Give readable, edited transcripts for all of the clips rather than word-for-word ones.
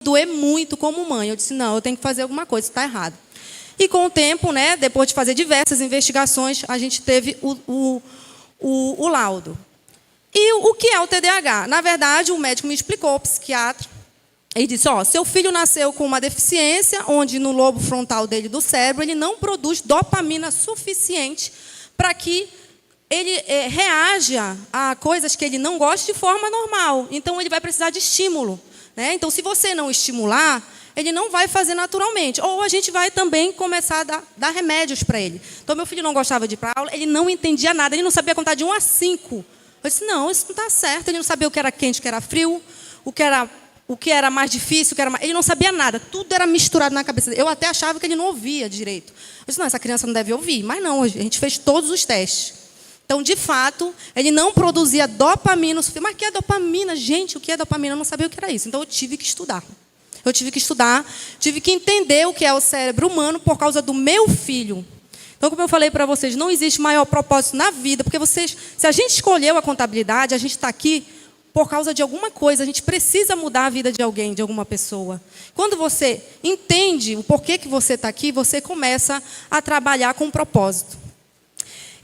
doer muito como mãe. Eu disse, não, eu tenho que fazer alguma coisa, está errado. E com o tempo, né, depois de fazer diversas investigações, a gente teve o laudo. E o que é o TDAH? Na verdade, o médico me explicou, o psiquiatra, ele disse, seu filho nasceu com uma deficiência, onde no lobo frontal dele do cérebro, ele não produz dopamina suficiente para que ele reaja a coisas que ele não gosta de forma normal. Então, ele vai precisar de estímulo. Né? Então, se você não estimular, ele não vai fazer naturalmente. Ou a gente vai também começar a dar remédios para ele. Então, meu filho não gostava de ir para aula, ele não entendia nada, ele não sabia contar de 1 a 5. Eu disse, não, isso não está certo. Ele não sabia o que era quente, o que era frio, o que era mais difícil, ele não sabia nada. Tudo era misturado na cabeça dele. Eu até achava que ele não ouvia direito. Eu disse, não, essa criança não deve ouvir. Mas não, a gente fez todos os testes. Então, de fato, ele não produzia dopamina. Mas o que é dopamina? Gente, o que é dopamina? Eu não sabia o que era isso. Então, eu tive que estudar. Tive que entender o que é o cérebro humano por causa do meu filho. Então, como eu falei para vocês, não existe maior propósito na vida, porque se a gente escolheu a contabilidade, a gente está aqui por causa de alguma coisa, a gente precisa mudar a vida de alguém, de alguma pessoa. Quando você entende o porquê que você está aqui, você começa a trabalhar com um propósito.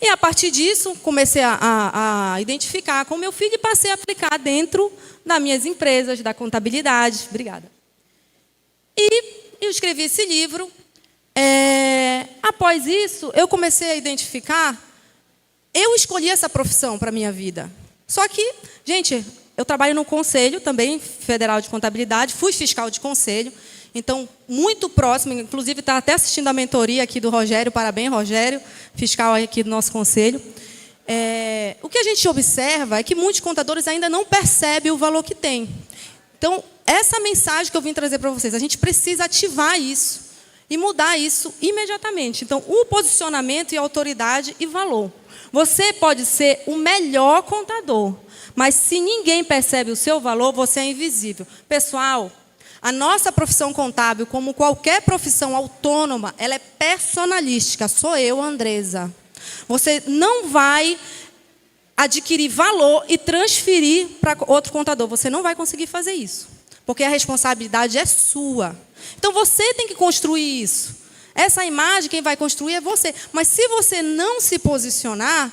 E, a partir disso, comecei a identificar com o meu filho e passei a aplicar dentro das minhas empresas, da contabilidade. Obrigada. E eu escrevi esse livro. Após isso, eu comecei a identificar, eu escolhi essa profissão para a minha vida. Só que, gente, eu trabalho no Conselho também, Federal de Contabilidade, fui fiscal de conselho, então, muito próximo, inclusive está até assistindo a mentoria aqui do Rogério, parabéns, Rogério, fiscal aqui do nosso Conselho. O que a gente observa é que muitos contadores ainda não percebem o valor que tem. Então, essa mensagem que eu vim trazer para vocês, a gente precisa ativar isso e mudar isso imediatamente. Então, o posicionamento e autoridade e valor. Você pode ser o melhor contador, mas se ninguém percebe o seu valor, você é invisível. Pessoal, a nossa profissão contábil, como qualquer profissão autônoma, ela é personalística. Sou eu, Andresa. Você não vai adquirir valor e transferir para outro contador. Você não vai conseguir fazer isso, porque a responsabilidade é sua. Então, você tem que construir isso. Essa imagem, quem vai construir é você. Mas se você não se posicionar,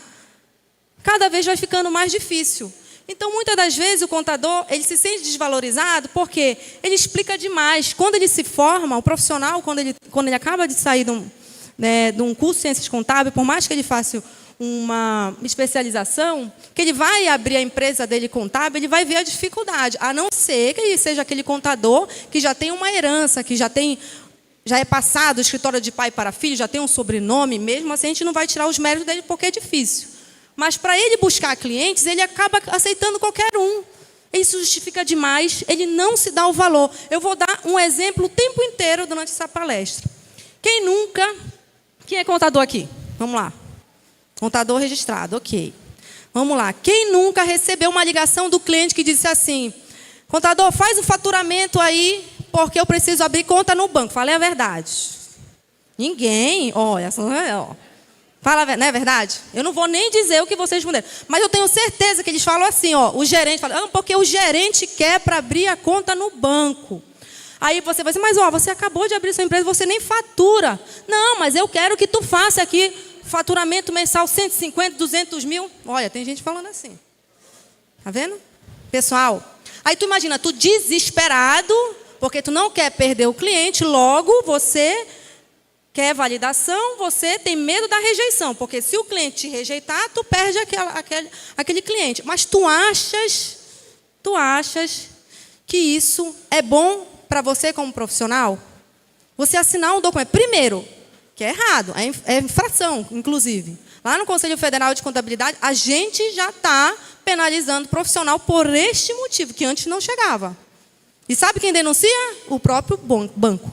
cada vez vai ficando mais difícil. Então, muitas das vezes, o contador ele se sente desvalorizado porque ele explica demais. Quando ele se forma, o profissional, quando ele acaba de sair de um curso de ciências contábeis, por mais que ele faça uma especialização, que ele vai abrir a empresa dele contábil, ele vai ver a dificuldade. A não ser que ele seja aquele contador que já tem uma herança, que já é passado, escritório de pai para filho, já tem um sobrenome, mesmo assim a gente não vai tirar os méritos dele porque é difícil. Mas para ele buscar clientes, ele acaba aceitando qualquer um. Ele se justifica demais, ele não se dá o valor. Eu vou dar um exemplo o tempo inteiro durante essa palestra. Quem é contador aqui? Vamos lá. Contador registrado, ok. Vamos lá. Quem nunca recebeu uma ligação do cliente que disse assim, contador, faz o faturamento aí, porque eu preciso abrir conta no banco. Falei a verdade. Ninguém. Olha, fala, não é verdade? Eu não vou nem dizer o que vocês responderam. Mas eu tenho certeza que eles falam assim, o gerente fala, porque o gerente quer para abrir a conta no banco. Aí você vai dizer, mas você acabou de abrir sua empresa, você nem fatura. Não, mas eu quero que tu faça aqui faturamento mensal 150, 200 mil. Olha, tem gente falando assim. Tá vendo? Pessoal, aí tu imagina, tu desesperado, porque tu não quer perder o cliente, logo você quer validação, você tem medo da rejeição, porque se o cliente te rejeitar, tu perde aquele cliente. Mas tu achas que isso é bom para você como profissional? Você assinar um documento, primeiro, que é errado, é infração, inclusive. Lá no Conselho Federal de Contabilidade, a gente já está penalizando o profissional por este motivo, que antes não chegava. E sabe quem denuncia? O próprio banco.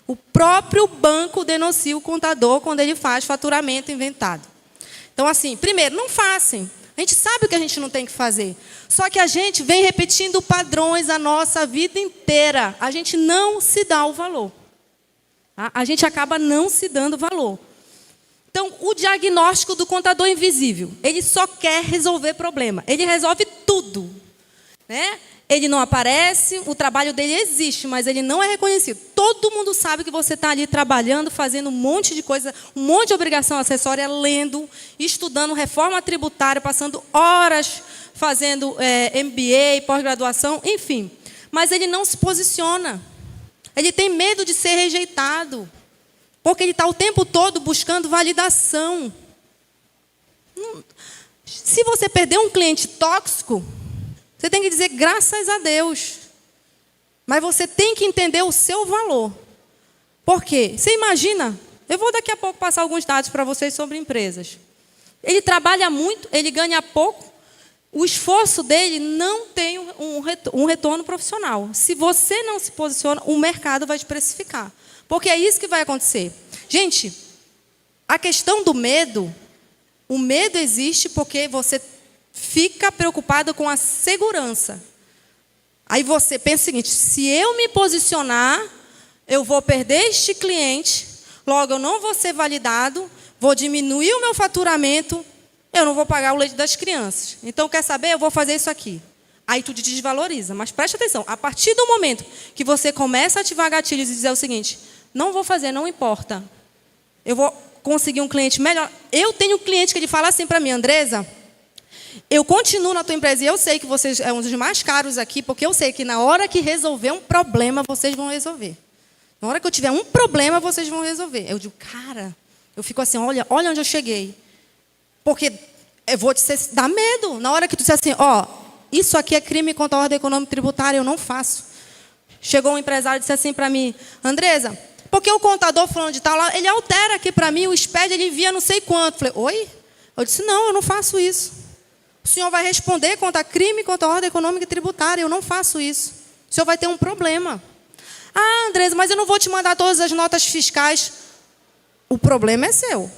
O próprio banco denuncia o contador quando ele faz faturamento inventado. Então, assim, primeiro, não façam. A gente sabe o que a gente não tem que fazer. Só que a gente vem repetindo padrões a nossa vida inteira. A gente não se dá o valor. A gente acaba não se dando valor. Então, o diagnóstico do contador invisível, ele só quer resolver problema. Ele resolve tudo. Né? Ele não aparece, o trabalho dele existe, mas ele não é reconhecido. Todo mundo sabe que você está ali trabalhando, fazendo um monte de coisa, um monte de obrigação acessória, lendo, estudando reforma tributária, passando horas fazendo MBA, pós-graduação, enfim. Mas ele não se posiciona. Ele tem medo de ser rejeitado, porque ele está o tempo todo buscando validação. Se você perder um cliente tóxico, você tem que dizer graças a Deus. Mas você tem que entender o seu valor. Por quê? Você imagina, eu vou daqui a pouco passar alguns dados para vocês sobre empresas. Ele trabalha muito, ele ganha pouco, o esforço dele não tem um retorno profissional. Se você não se posiciona, o mercado vai te precificar. Porque é isso que vai acontecer. Gente, a questão do medo, o medo existe porque você fica preocupado com a segurança. Aí você pensa o seguinte, se eu me posicionar, eu vou perder este cliente, logo eu não vou ser validado, vou diminuir o meu faturamento, eu não vou pagar o leite das crianças. Então, quer saber? Eu vou fazer isso aqui. Aí tu te desvaloriza. Mas preste atenção, a partir do momento que você começa a ativar gatilhos e dizer o seguinte, não vou fazer, não importa. Eu vou conseguir um cliente melhor. Eu tenho um cliente que ele fala assim para mim, Andresa, eu continuo na tua empresa e eu sei que vocês é um dos mais caros aqui, porque eu sei que na hora que resolver um problema, vocês vão resolver. Na hora que eu tiver um problema, vocês vão resolver. Eu digo, cara, eu fico assim, olha onde eu cheguei. Porque eu vou te dar medo. Na hora que tu disser assim, isso aqui é crime contra a ordem econômica tributária, eu não faço. Chegou um empresário e disse assim para mim, Andresa, porque o contador fulano de tal, ele altera aqui para mim, o SPED, ele envia não sei quanto. Eu falei, oi? Eu disse, não, eu não faço isso. O senhor vai responder contra crime contra a ordem econômica e tributária, eu não faço isso. O senhor vai ter um problema. Ah, Andresa, mas eu não vou te mandar todas as notas fiscais. O problema é seu.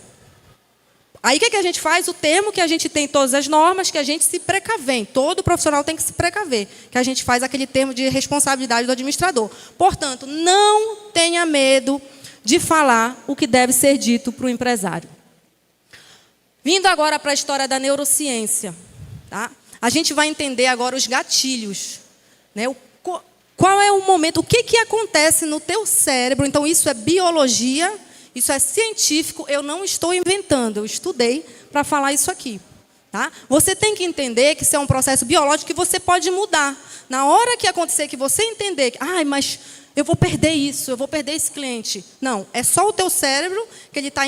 Aí o que a gente faz? O termo que a gente tem todas as normas, que a gente se precavém. Todo profissional tem que se precaver. Que a gente faz aquele termo de responsabilidade do administrador. Portanto, não tenha medo de falar o que deve ser dito para o empresário. Vindo agora para a história da neurociência. Tá? A gente vai entender agora os gatilhos. Né? Qual é o momento, o que acontece no teu cérebro? Então, isso é biologia, isso é científico, eu não estou inventando, eu estudei para falar isso aqui. Tá? Você tem que entender que isso é um processo biológico que você pode mudar. Na hora que acontecer, que você entender que, mas eu vou perder isso, eu vou perder esse cliente. Não, é só o teu cérebro que ele está